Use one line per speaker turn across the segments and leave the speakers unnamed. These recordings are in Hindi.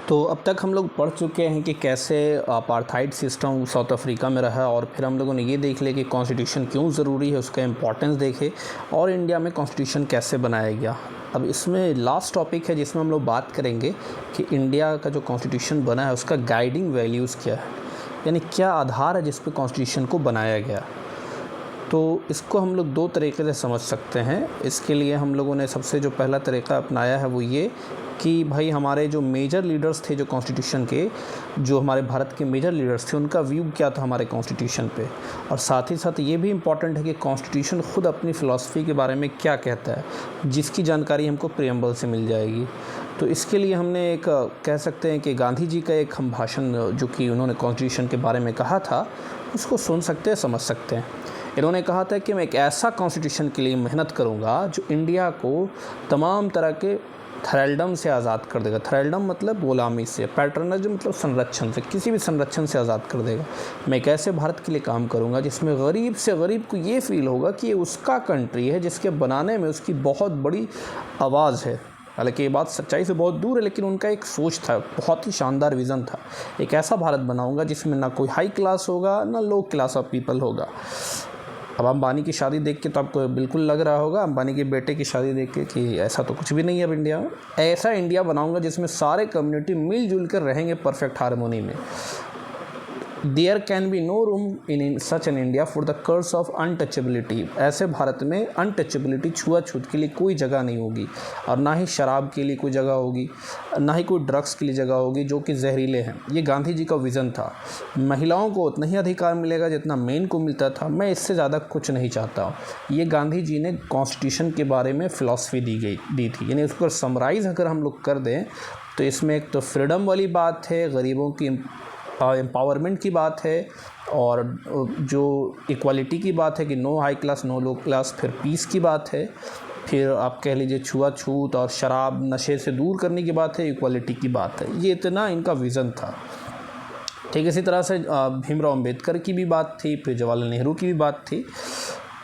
तो अब तक हम लोग पढ़ चुके हैं कि कैसे अपार्थाइड सिस्टम साउथ अफ्रीका में रहा, और फिर हम लोगों ने ये देख लिया कि कॉन्स्टिट्यूशन क्यों ज़रूरी है, उसका इम्पोर्टेंस देखे, और इंडिया में कॉन्स्टिट्यूशन कैसे बनाया गया। अब इसमें लास्ट टॉपिक है जिसमें हम लोग बात करेंगे कि इंडिया का जो कॉन्स्टिट्यूशन बना है उसका गाइडिंग वैल्यूज़ क्या है, यानी क्या आधार है जिस पे कॉन्स्टिट्यूशन को बनाया गया। तो इसको हम लोग दो तरीके से समझ सकते हैं। इसके लिए हम लोगों ने सबसे जो पहला तरीका अपनाया है वो ये कि भाई हमारे जो मेजर लीडर्स थे जो कॉन्स्टिट्यूशन के, जो हमारे भारत के मेजर लीडर्स थे, उनका व्यू क्या था हमारे कॉन्स्टिट्यूशन पे, और साथ ही साथ ये भी इम्पॉर्टेंट है कि कॉन्स्टिट्यूशन ख़ुद अपनी फ़िलासफ़ी के बारे में क्या कहता है, जिसकी जानकारी हमको प्रीएम्बल से मिल जाएगी। तो इसके लिए हमने एक कह सकते हैं कि गांधी जी का एक हम भाषण जो कि उन्होंने कॉन्स्टिट्यूशन के बारे में कहा था, उसको सुन सकते हैं, समझ सकते हैं। इन्होंने कहा था कि मैं एक ऐसा कॉन्स्टिट्यूशन के लिए मेहनत करूंगा जो इंडिया को तमाम तरह के थ्रेल्डम से आज़ाद कर देगा। थ्रेल्डम मतलब गुलामी से, पैटर्नज मतलब संरक्षण से, किसी भी संरक्षण से आज़ाद कर देगा। मैं एक ऐसे भारत के लिए काम करूंगा जिसमें गरीब से गरीब को ये फील होगा कि ये उसका कंट्री है, जिसके बनाने में उसकी बहुत बड़ी आवाज़ है। हालांकि ये बात सच्चाई से बहुत दूर है, लेकिन उनका एक सोच था, बहुत ही शानदार विज़न था। एक ऐसा भारत बनाऊंगा जिसमें ना कोई हाई क्लास होगा ना लो क्लास ऑफ पीपल होगा। अब अंबानी की शादी देख के तो आपको बिल्कुल लग रहा होगा, अंबानी के बेटे की शादी देख के, कि ऐसा तो कुछ भी नहीं है अब इंडिया में। ऐसा इंडिया बनाऊंगा जिसमें सारे कम्युनिटी मिलजुल कर रहेंगे परफेक्ट हारमोनी में। There can be no room in such an India for the curse of untouchability. ऐसे भारत में अनटचेबिलिटी, छुआछूत के लिए कोई जगह नहीं होगी, और ना ही शराब के लिए कोई जगह होगी, ना ही कोई ड्रग्स के लिए जगह होगी जो कि जहरीले हैं। ये गांधी जी का विज़न था। महिलाओं को उतना ही अधिकार मिलेगा जितना मेन को मिलता था। मैं इससे ज़्यादा कुछ नहीं चाहता हूँ। ये गांधी जी ने कॉन्स्टिट्यूशन के बारे में फ़िलासफ़ी दी थी। यानी उसको समराइज़ अगर हम लोग कर दें तो इसमें एक तो फ्रीडम वाली बात है, गरीबों की एम्पावरमेंट की बात है, और जो इक्वालिटी की बात है कि नो हाई क्लास नो लो क्लास, फिर पीस की बात है, फिर आप कह लीजिए छुआछूत और शराब नशे से दूर करने की बात है, इक्वालिटी की बात है। ये इतना इनका विज़न था। ठीक इसी तरह से भीमराव अम्बेडकर की भी बात थी, फिर जवाहरलाल नेहरू की भी बात थी।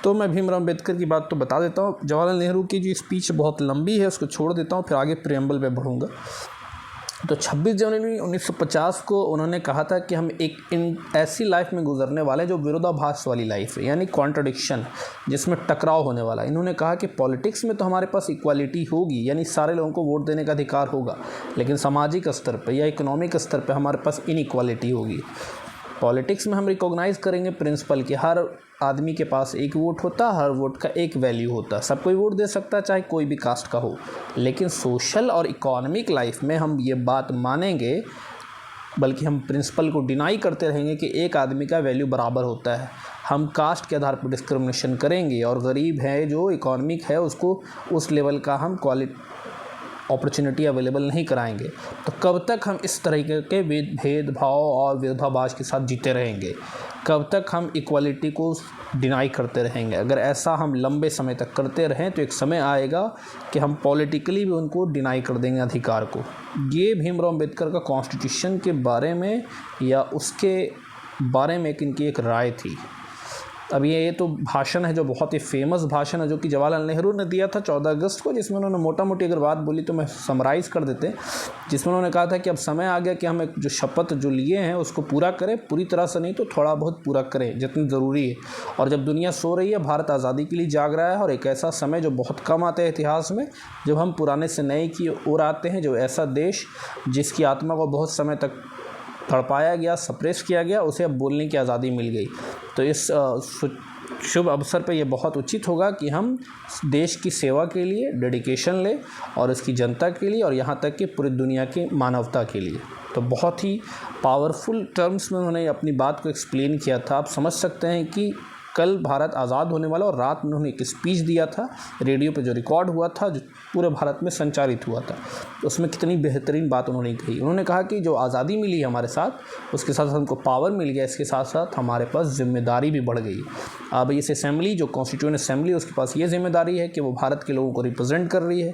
तो मैं भीमराव अम्बेडकर की बात तो बता देता हूँ। जवाहरलाल नेहरू की जो स्पीच बहुत लंबी है, उसको छोड़ देता हूँ, फिर आगे प्रीएम्बल पे बढ़ूँगा। तो 26 जनवरी 1950 को उन्होंने कहा था कि हम एक ऐसी लाइफ में गुजरने वाले जो विरोधाभास वाली लाइफ है, यानी कॉन्ट्रडिक्शन, जिसमें टकराव होने वाला है। इन्होंने कहा कि पॉलिटिक्स में तो हमारे पास इक्वालिटी होगी, यानी सारे लोगों को वोट देने का अधिकार होगा, लेकिन सामाजिक स्तर पर या इकोनॉमिक स्तर पर हमारे पास इनइक्वालिटी होगी। पॉलिटिक्स में हम रिकॉग्नाइज़ करेंगे प्रिंसिपल कि हर आदमी के पास एक वोट होता है, हर वोट का एक वैल्यू होता है, सब कोई वोट दे सकता है, चाहे कोई भी कास्ट का हो। लेकिन सोशल और इकोनॉमिक लाइफ में हम ये बात मानेंगे, बल्कि हम प्रिंसिपल को डिनाई करते रहेंगे कि एक आदमी का वैल्यू बराबर होता है। हम कास्ट के आधार पर डिस्क्रिमिनेशन करेंगे, और गरीब है जो इकोनॉमिक है उसको उस लेवल का हम अपॉर्चुनिटी अवेलेबल नहीं कराएंगे। तो कब तक हम इस तरीके के भेदभाव और विरोधाभास के साथ जीते रहेंगे? कब तक हम इक्वालिटी को डिनाई करते रहेंगे? अगर ऐसा हम लंबे समय तक करते रहें तो एक समय आएगा कि हम पॉलिटिकली भी उनको डिनाई कर देंगे अधिकार को। ये भीमराव अम्बेडकर का कॉन्स्टिट्यूशन के बारे में या उसके बारे में इनकी एक राय थी। अब ये तो भाषण है जो बहुत ही फेमस भाषण है, जो कि जवाहरलाल नेहरू ने दिया था 14 अगस्त को, जिसमें उन्होंने मोटा मोटी अगर बात बोली तो मैं समराइज़ कर देते हैं। जिसमें उन्होंने कहा था कि अब समय आ गया कि हम एक जो शपथ जो लिए हैं उसको पूरा करें, पूरी तरह से नहीं तो थोड़ा बहुत पूरा करें जितनी ज़रूरी है। और जब दुनिया सो रही है, भारत आज़ादी के लिए जाग रहा है, और एक ऐसा समय जो बहुत कम आता है इतिहास में, जब हम पुराने से नए की ओर आते हैं, जो ऐसा देश जिसकी आत्मा को बहुत समय तक तड़पाया गया, सप्रेस किया गया, उसे अब बोलने की आज़ादी मिल गई। तो इस शुभ अवसर पे ये बहुत उचित होगा कि हम देश की सेवा के लिए डेडिकेशन लें, और इसकी जनता के लिए, और यहाँ तक कि पूरी दुनिया की मानवता के लिए। तो बहुत ही पावरफुल टर्म्स में उन्होंने अपनी बात को एक्सप्लेन किया था। आप समझ सकते हैं कि कल भारत आज़ाद होने वाला, और रात में उन्होंने एक स्पीच दिया था रेडियो पे, जो रिकॉर्ड हुआ था, जो पूरे भारत में संचारित हुआ था। उसमें कितनी बेहतरीन बात उन्होंने कही। उन्होंने कहा कि जो आज़ादी मिली है हमारे साथ, उसके साथ हमको पावर मिल गया, इसके साथ साथ हमारे पास जिम्मेदारी भी बढ़ गई। अब इस असेंबली, जो कॉन्स्टिट्यूएंट असेंबली, उसके पास ये जिम्मेदारी है कि वो भारत के लोगों को रिप्रेजेंट कर रही है।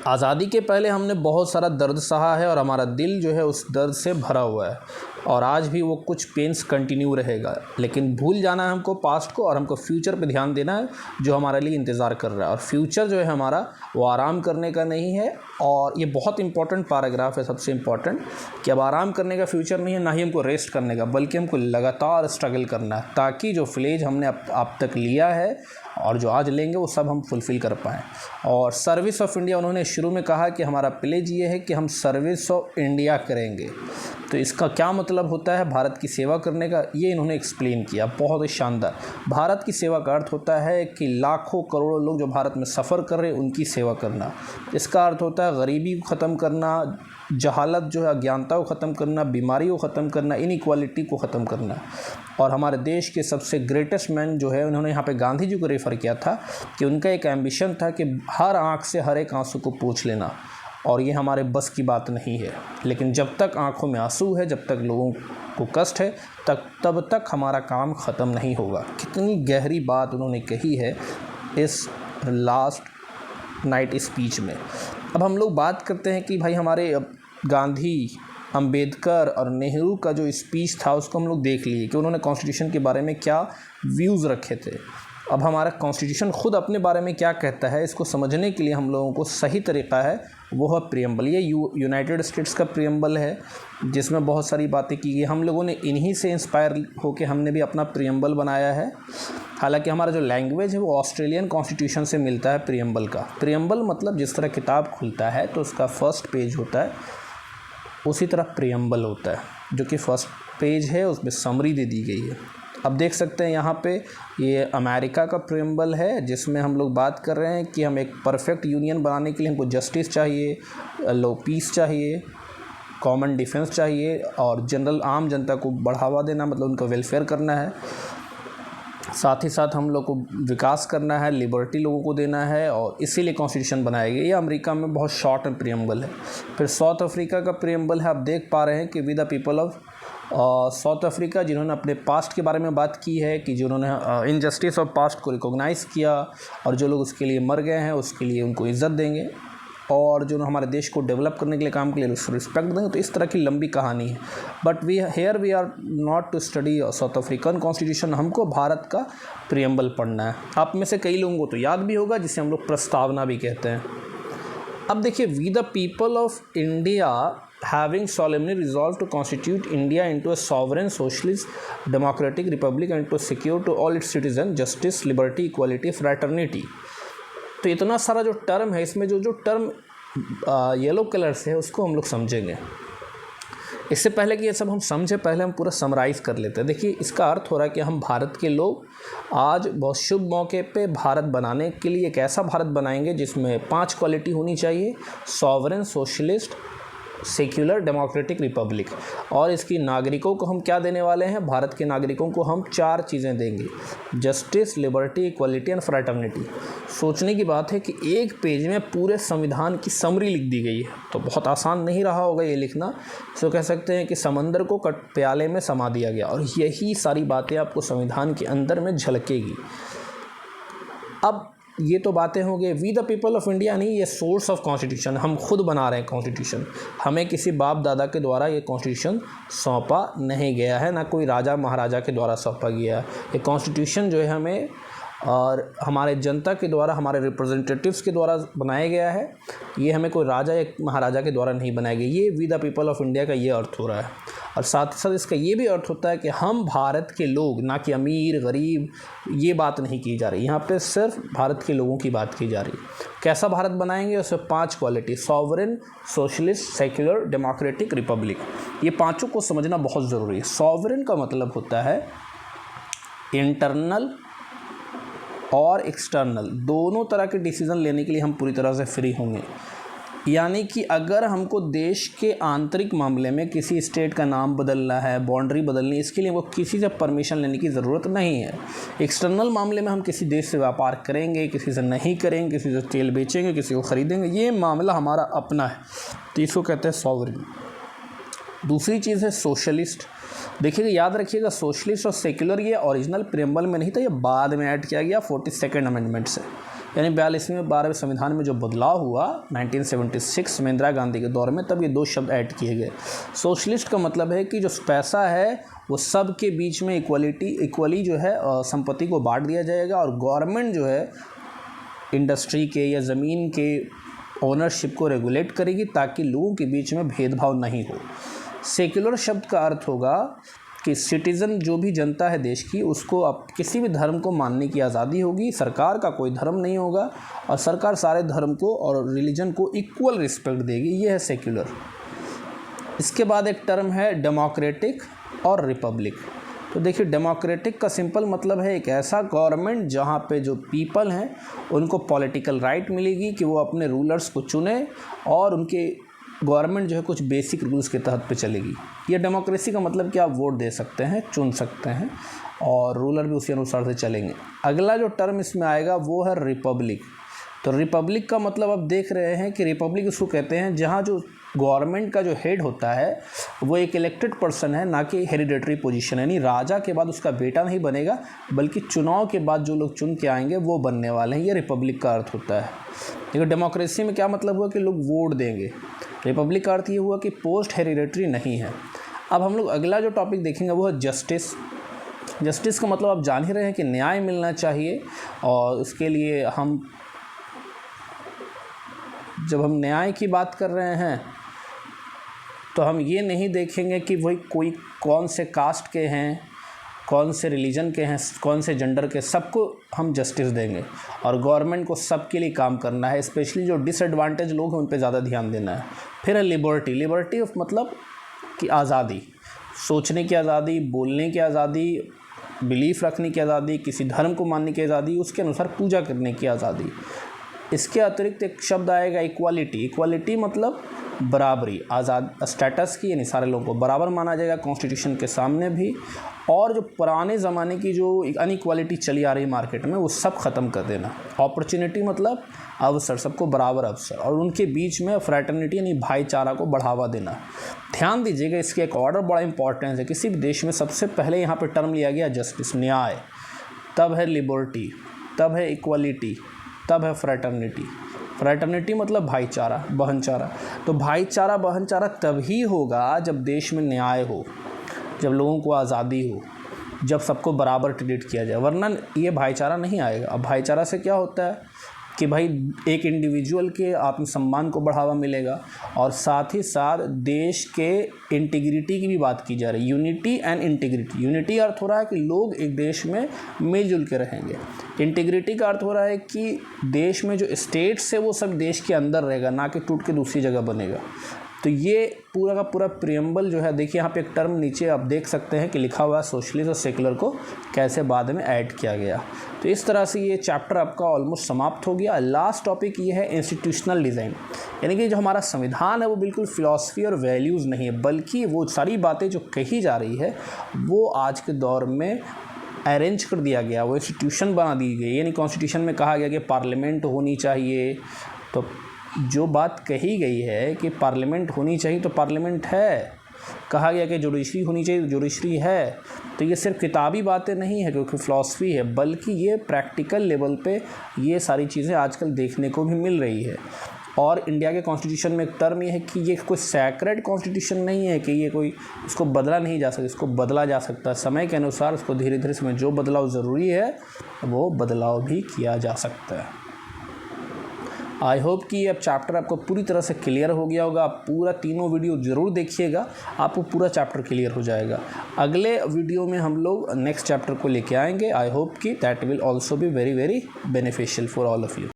आज़ादी के पहले हमने बहुत सारा दर्द सहा है और हमारा दिल जो है उस दर्द से भरा हुआ है और आज भी वो कुछ पेन्स कंटिन्यू रहेगा, लेकिन भूल जाना है हमको पास्ट को और हमको फ्यूचर पे ध्यान देना है जो हमारे लिए इंतज़ार कर रहा है। और फ्यूचर जो है हमारा वो आराम करने का नहीं है। और ये बहुत इंपॉर्टेंट पैराग्राफ है, सबसे इम्पॉर्टेंट, कि अब आराम करने का फ्यूचर नहीं है, ना ही हमको रेस्ट करने का, बल्कि हमको लगातार स्ट्रगल करना है ताकि जो फ्लेज हमने अब तक लिया है और जो आज लेंगे वो सब हम फुलफ़िल कर पाएँ। और सर्विस ऑफ इंडिया उन्होंने शुरू में कहा कि हमारा प्लेज ये है कि हम सर्विस ऑफ इंडिया करेंगे। तो इसका क्या मतलब होता है भारत की सेवा करने का, ये इन्होंने एक्सप्लेन किया, बहुत ही शानदार। भारत की सेवा का अर्थ होता है कि लाखों करोड़ों लोग जो भारत में सफ़र कर रहे हैं उनकी सेवा करना। इसका अर्थ होता है गरीबी को ख़त्म करना, जहालत जो है अज्ञानता को ख़त्म करना, बीमारी को ख़त्म करना, इनइक्वालिटी को ख़त्म करना। और हमारे देश के सबसे ग्रेटेस्ट मैन जो है, उन्होंने यहाँ पे गांधी जी को रेफ़र किया था कि उनका एक एम्बिशन था कि हर आँख से हर एक आंसू को पोंछ लेना, और ये हमारे बस की बात नहीं है। लेकिन जब तक आँखों में आंसू है, जब तक लोगों को कष्ट है, तब तक हमारा काम ख़त्म नहीं होगा। कितनी गहरी बात उन्होंने कही है इस लास्ट नाइट स्पीच में। अब हम लोग बात करते हैं कि भाई हमारे गांधी, अंबेडकर और नेहरू का जो स्पीच था उसको हम लोग देख लिए कि उन्होंने कॉन्स्टिट्यूशन के बारे में क्या व्यूज़ रखे थे। अब हमारा कॉन्स्टिट्यूशन खुद अपने बारे में क्या कहता है, इसको समझने के लिए हम लोगों को सही तरीका है वो है प्रियम्बल। ये यूनाइटेड स्टेट्स का प्रियम्बल है जिसमें बहुत सारी बातें की गई। हम लोगों ने इन्हीं से इंस्पायर होकर हमने भी अपना प्रियम्बल बनाया है। हालांकि हमारा जो लैंग्वेज है वो ऑस्ट्रेलियन कॉन्स्टिट्यूशन से मिलता है प्रियम्बल का। प्रियम्बल मतलब जिस तरह किताब खुलता है तो उसका फर्स्ट पेज होता है, उसी तरह प्रियम्बल होता है जो कि फर्स्ट पेज है, उसमें समरी दे दी गई है। अब देख सकते हैं यहाँ पे ये अमेरिका का प्रियम्बल है जिसमें हम लोग बात कर रहे हैं कि हम एक परफेक्ट यूनियन बनाने के लिए हमको जस्टिस चाहिए, लो पीस चाहिए, कॉमन डिफेंस चाहिए और जनरल आम जनता को बढ़ावा देना, मतलब उनका वेलफेयर करना है। साथ ही साथ हम लोग को विकास करना है, लिबर्टी लोगों को देना है और इसीलिए कॉन्स्टिट्यूशन बनाया गया। ये अमेरिका में बहुत शॉर्ट प्रियम्बल है। फिर साउथ अफ्रीका का प्रियम्बल है, आप देख पा रहे हैं कि we the people of South Africa, जिन्होंने अपने पास्ट के बारे में बात की है कि जिन्होंने इनजस्टिस ऑफ पास्ट को रिकॉग्नाइज़ किया और जो लोग उसके लिए मर गए हैं उसके लिए उनको इज़्ज़त देंगे और जो हमारे देश को डेवलप करने के लिए काम के लिए रिस्पेक्ट देंगे। तो इस तरह की लंबी कहानी है। But we are not to study South African constitution, हमको भारत का प्रियम्बल पढ़ना है। आप में से कई लोगों को तो याद भी होगा, जिसे हम लोग प्रस्तावना भी कहते हैं। अब देखिए, we the people of India having solemnly resolved to constitute India into a sovereign, socialist, democratic republic and to secure to all its citizens justice, liberty, equality, fraternity। तो इतना सारा जो टर्म है, इसमें जो टर्म येलो कलर से है उसको हम लोग समझेंगे। इससे पहले कि ये सब हम समझे, पहले हम पूरा समराइज़ कर लेते हैं। देखिए, इसका अर्थ हो रहा है कि हम भारत के लोग आज बहुत शुभ मौके पे भारत बनाने के लिए एक ऐसा भारत बनाएंगे जिसमें 5 क्वालिटी होनी चाहिए: sovereign, socialist, secular, democratic, Republic. और इसकी नागरिकों को हम क्या देने वाले हैं? भारत के नागरिकों को हम 4 चीज़ें देंगे: justice, liberty, equality and fraternity. सोचने की बात है कि एक पेज में पूरे संविधान की समरी लिख दी गई है, तो बहुत आसान नहीं रहा होगा ये लिखना। तो कह सकते हैं कि समंदर को प्याले में समा दिया गया और यही सारी बातें आपको संविधान के अंदर में झलकेगी। अब ये तो बातें हो गई we the people of India, नहीं, ये सोर्स ऑफ कॉन्स्टिट्यूशन हम खुद बना रहे हैं। कॉन्स्टिट्यूशन हमें किसी बाप दादा के द्वारा ये कॉन्स्टिट्यूशन सौंपा नहीं गया है, ना कोई राजा महाराजा के द्वारा सौंपा गया है। ये कॉन्स्टिट्यूशन जो है हमें और हमारे जनता के द्वारा, हमारे रिप्रेजेंटेटिव्स के द्वारा बनाया गया है। ये हमें कोई राजा या महाराजा के द्वारा नहीं बनाया गया। ये we the people of India का ये अर्थ हो रहा है। और साथ ही साथ इसका ये भी अर्थ होता है कि हम भारत के लोग, ना कि अमीर गरीब, ये बात नहीं की जा रही। यहाँ पे सिर्फ भारत के लोगों की बात की जा रही। कैसा भारत बनाएंगे? उसमें 5 quality: sovereign, socialist, secular, democratic, Republic. ये पाँचों को समझना बहुत ज़रूरी है। सॉवरेन का मतलब होता है इंटरनल और एक्सटर्नल, दोनों तरह के डिसीज़न लेने के लिए हम पूरी तरह से फ्री होंगे। यानी कि अगर हमको देश के आंतरिक मामले में किसी स्टेट का नाम बदलना है, बाउंड्री बदलनी, इसके लिए वो किसी से परमिशन लेने की ज़रूरत नहीं है। एक्सटर्नल मामले में हम किसी देश से व्यापार करेंगे, किसी से नहीं करेंगे, किसी से तेल बेचेंगे, किसी को ख़रीदेंगे, ये मामला हमारा अपना है। तो इसको कहते हैं सॉवरेन। दूसरी चीज़ है सोशलिस्ट। देखिएगा, याद रखिएगा, सोशलिस्ट और सेक्युलर ये ओरिजिनल प्रियम्बल में नहीं था, ये बाद में ऐड किया गया 42nd अमेंडमेंट से। यानी 42वें 12वें संविधान में जो बदलाव हुआ 1976 में इंदिरा गांधी के दौर में, तब ये 2 शब्द ऐड किए गए। सोशलिस्ट का मतलब है कि जो पैसा है वो सब के बीच में इक्वली जो है संपत्ति को बांट दिया जाएगा, और गवर्नमेंट जो है इंडस्ट्री के या ज़मीन के ओनरशिप को रेगुलेट करेगी ताकि लोगों के बीच में भेदभाव नहीं हो। सेक्युलर शब्द का अर्थ होगा कि सिटीज़न जो भी जनता है देश की, उसको अब किसी भी धर्म को मानने की आज़ादी होगी, सरकार का कोई धर्म नहीं होगा और सरकार सारे धर्म को और रिलीजन को इक्वल रिस्पेक्ट देगी। ये है सेक्युलर। इसके बाद एक टर्म है डेमोक्रेटिक और रिपब्लिक। तो देखिए, डेमोक्रेटिक का सिंपल मतलब है एक ऐसा गवर्नमेंट जहाँ पे जो पीपल हैं उनको पॉलिटिकल राइट मिलेगी कि वो अपने रूलर्स को चुने, और उनके गवर्नमेंट जो है कुछ बेसिक रूल्स के तहत पे चलेगी। ये डेमोक्रेसी का मतलब कि आप वोट दे सकते हैं, चुन सकते हैं, और रूलर भी उसी अनुसार से चलेंगे। अगला जो टर्म इसमें आएगा वो है रिपब्लिक। तो रिपब्लिक का मतलब आप देख रहे हैं कि रिपब्लिक उसको कहते हैं जहाँ जो गवर्नमेंट का जो हेड होता है वो एक इलेक्टेड पर्सन है, ना कि हेरिडेटरी पोजीशन है। यानी राजा के बाद उसका बेटा नहीं बनेगा, बल्कि चुनाव के बाद जो लोग चुन के आएंगे वो बनने वाले हैं। ये रिपब्लिक का अर्थ होता है। देखो, डेमोक्रेसी में क्या मतलब हुआ कि लोग वोट देंगे। रिपब्लिक का अर्थ ये हुआ कि पोस्ट हेरिडेटरी नहीं है। अब हम लोग अगला जो टॉपिक देखेंगे वो है जस्टिस। जस्टिस का मतलब आप जान ही रहे हैं कि न्याय मिलना चाहिए, और उसके लिए जब हम न्याय की बात कर रहे हैं तो हम ये नहीं देखेंगे कि वही कोई कौन से कास्ट के हैं, कौन से रिलीजन के हैं, कौन से जेंडर के, सबको हम जस्टिस देंगे। और गवर्नमेंट को सबके लिए काम करना है, स्पेशली जो डिसएडवांटेज लोग हैं उन पे ज़्यादा ध्यान देना है। फिर है लिबर्टी। लिबर्टी मतलब कि आज़ादी, सोचने की आज़ादी, बोलने की आज़ादी, बिलीफ रखने की आज़ादी, किसी धर्म को मानने की आज़ादी, उसके अनुसार पूजा करने की आज़ादी। इसके अतिरिक्त एक शब्द आएगा इक्वालिटी। इक्वालिटी मतलब बराबरी, आज़ाद स्टेटस की, यानी सारे लोगों को बराबर माना जाएगा कॉन्स्टिट्यूशन के सामने भी। और जो पुराने ज़माने की जो अनइक्वालिटी चली आ रही मार्केट में वो सब ख़त्म कर देना। अपॉर्चुनिटी मतलब अवसर, सबको बराबर अवसर, और उनके बीच में फ्रैटर्निटी यानी भाईचारा को बढ़ावा देना। ध्यान दीजिएगा, इसके एक ऑर्डर बड़ा इंपॉर्टेंस है। किसी भी देश में सबसे पहले यहाँ पर टर्म लिया गया जस्टिस, न्याय, तब है लिबर्टी, तब है इक्वालिटी, तब है फ्रैटर्निटी। फ्रैटर्निटी मतलब भाईचारा, बहनचारा। तो भाईचारा बहनचारा तभी होगा जब देश में न्याय हो, जब लोगों को आज़ादी हो, जब सबको बराबर ट्रीट किया जाए, वरना ये भाईचारा नहीं आएगा। अब भाईचारा से क्या होता है कि भाई एक इंडिविजुअल के आत्मसम्मान को बढ़ावा मिलेगा, और साथ ही साथ देश के इंटीग्रिटी की भी बात की जा रही है। Unity and integrity. यूनिटी अर्थ हो रहा है कि लोग एक देश में मिलजुल के रहेंगे। इंटीग्रिटी का अर्थ हो रहा है कि देश में जो स्टेट्स है वो सब देश के अंदर रहेगा, ना कि टूट के दूसरी जगह बनेगा। तो ये पूरा का पूरा प्रियम्बल जो है, देखिए यहाँ पे एक टर्म नीचे आप देख सकते हैं कि लिखा हुआ है सोशलिस्ट और सेकुलर को कैसे बाद में ऐड किया गया। तो इस तरह से ये चैप्टर आपका ऑलमोस्ट समाप्त हो गया। लास्ट टॉपिक ये है इंस्टीट्यूशनल डिज़ाइन, यानी कि जो हमारा संविधान है वो बिल्कुल फिलॉसफी और वैल्यूज़ नहीं है, बल्कि वो सारी बातें जो कही जा रही है वो आज के दौर में अरेंज कर दिया गया, वो इंस्टीट्यूशन बना दी गई। यानी कॉन्स्टिट्यूशन में कहा गया कि पार्लियामेंट होनी चाहिए, तो जो बात कही गई है कि पार्लियामेंट होनी चाहिए तो पार्लियामेंट है, कहा गया कि जुडिशरी होनी चाहिए तो जुडिशरी है। तो ये सिर्फ किताबी बातें नहीं है क्योंकि फ़िलॉसफी है, बल्कि ये प्रैक्टिकल लेवल पे ये सारी चीज़ें आजकल देखने को भी मिल रही है। और इंडिया के कॉन्स्टिट्यूशन में एक टर्म ये है कि ये कोई सैक्रेड कॉन्स्टिट्यूशन नहीं है कि ये कोई इसको बदला नहीं जा सकता, इसको बदला जा सकता है समय के अनुसार। उसको धीरे धीरे समय जो बदलाव ज़रूरी है वो बदलाव भी किया जा सकता है। आई होप कि अब चैप्टर आपको पूरी तरह से क्लियर हो गया होगा। आप पूरा तीनों वीडियो ज़रूर देखिएगा, आपको पूरा चैप्टर क्लियर हो जाएगा। अगले वीडियो में हम लोग नेक्स्ट चैप्टर को लेके आएंगे। आई होप कि that will also be very very beneficial for all of you.